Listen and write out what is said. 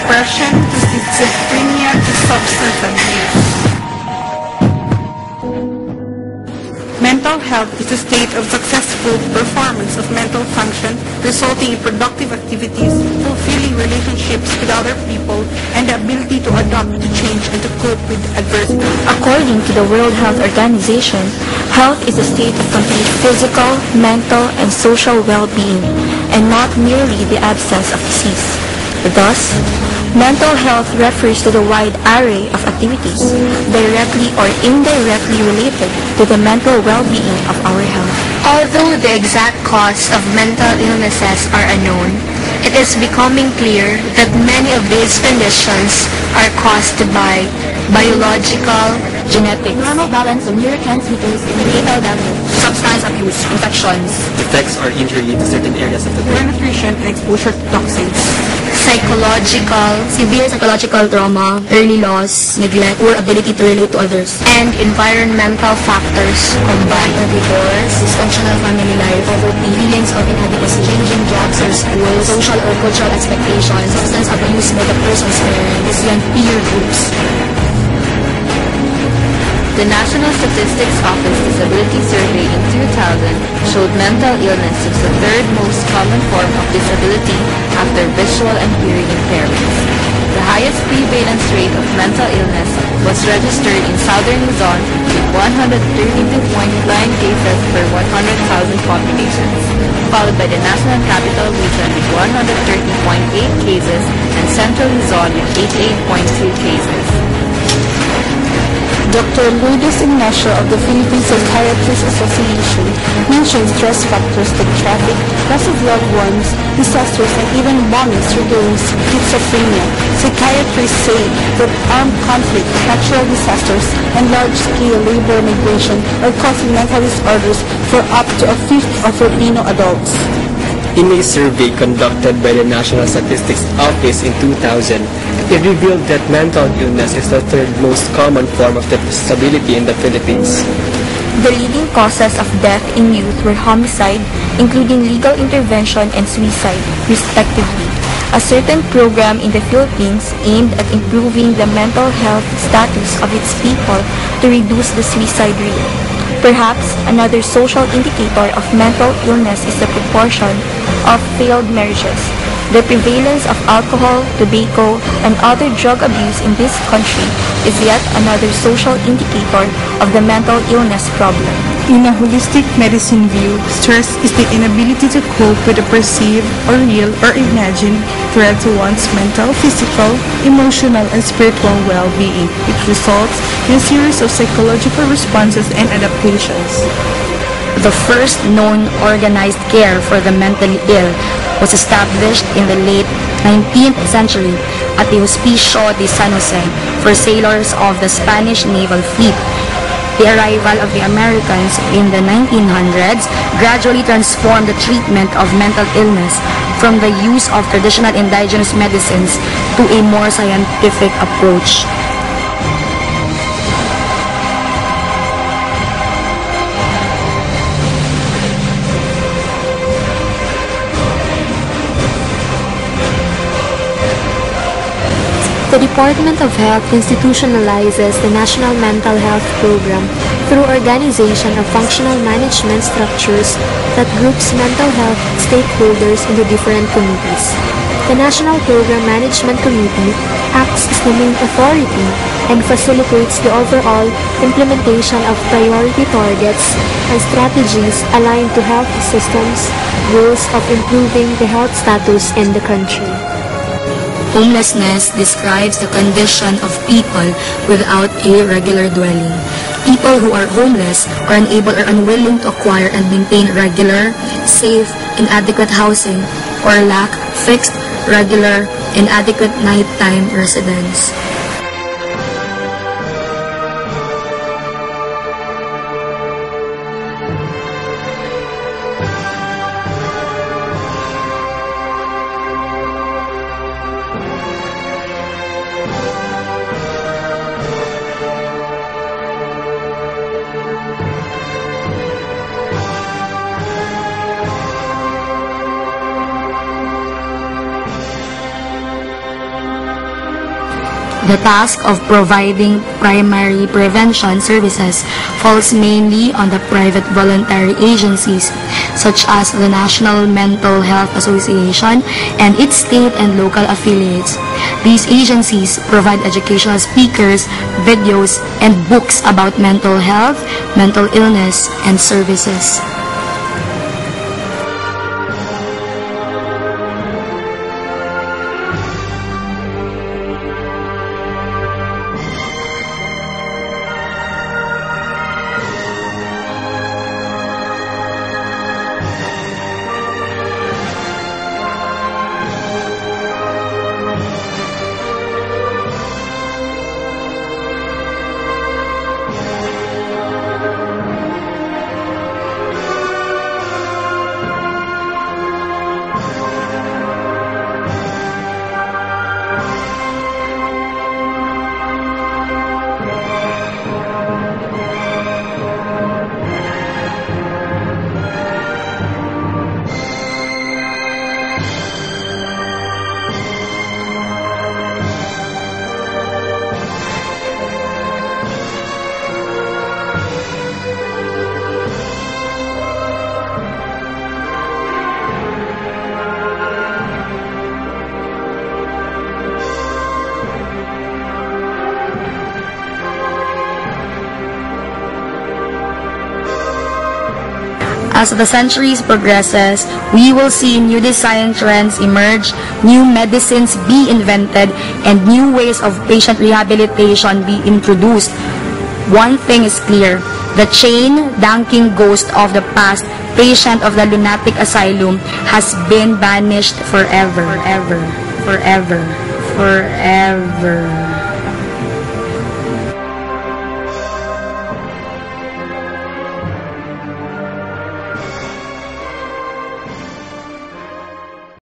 depression to schizophrenia to substance abuse. Mental health is a state of successful performance of mental function resulting in productive activities, fulfilling relationships with other people, and the ability to adapt to change and to cope with adversity. According to the World Health Organization, health is a state of complete physical, mental, and social well-being, and not merely the absence of disease. Thus, mental health refers to the wide array of activities directly or indirectly related to the mental well-being of our health. Although the exact cause of mental illnesses are unknown, it is becoming clear that many of these conditions are caused by biological, Genetics, normal balance of neurotransmitters and fatal damage, substance abuse, infections, Effects or injury to certain areas of the Poor brain. nutrition and exposure to toxins. psychological, severe psychological trauma, early loss, neglect, poor ability to relate to others, and environmental factors combined. divorce, dysfunctional family life, poverty, feelings of inadequacy, changing jobs or schools, social or cultural expectations, substance abuse by the person's parents, and peer groups. The National Statistics Office Disability Survey in 2000 showed mental illness as the third most common form of disability after visual and hearing impairments. The highest prevalence rate of mental illness was registered in Southern Luzon with 132.9 cases per 100,000 populations, followed by the National Capital Region with 130.8 cases and Central Luzon with 88.2 cases. Dr. Lourdes Ignacio of the Philippine Psychiatrists Association mentioned stress factors like traffic, loss of loved ones, disasters, and even bombings triggering schizophrenia. Psychiatrists say that armed conflict, natural disasters, and large-scale labor migration are causing mental disorders for up to a fifth of Filipino adults. In a survey conducted by the National Statistics Office in 2000, it revealed that mental illness is the third most common form of disability in the Philippines. The leading causes of death in youth were homicide, including legal intervention and suicide, respectively. A certain program in the Philippines aimed at improving the mental health status of its people to reduce the suicide rate. Perhaps another social indicator of mental illness is the proportion of failed marriages. The prevalence of alcohol, tobacco, and other drug abuse in this country is yet another social indicator of the mental illness problem. In a holistic medicine view, stress is the inability to cope with a perceived or real or imagined threat to one's mental, physical, emotional, and spiritual well-being, which results in a series of psychological responses and adaptations. The first known organized care for the mentally ill was established in the late 19th century at the Hospicio de San Jose for sailors of the Spanish naval fleet. The arrival of the Americans in the 1900s gradually transformed the treatment of mental illness from the use of traditional indigenous medicines to a more scientific approach. The Department of Health institutionalizes the National Mental Health Program through organization of functional management structures that groups mental health stakeholders into different committees. The National Program Management Committee acts as the main authority and facilitates the overall implementation of priority targets and strategies aligned to health systems' goals of improving the health status in the country. Homelessness describes the condition of people without a regular dwelling. People who are homeless are unable or unwilling to acquire and maintain regular, safe, and adequate housing or lack fixed, regular, and adequate nighttime residence. The task of providing primary prevention services falls mainly on the private voluntary agencies such as the National Mental Health Association and its state and local affiliates. These agencies provide educational speakers, videos, and books about mental health, mental illness, and services. As the centuries progresses, we will see new design trends emerge, new medicines be invented, and new ways of patient rehabilitation be introduced. One thing is clear, the chain-danking ghost of the past patient of the lunatic asylum has been banished forever, forever, forever, forever.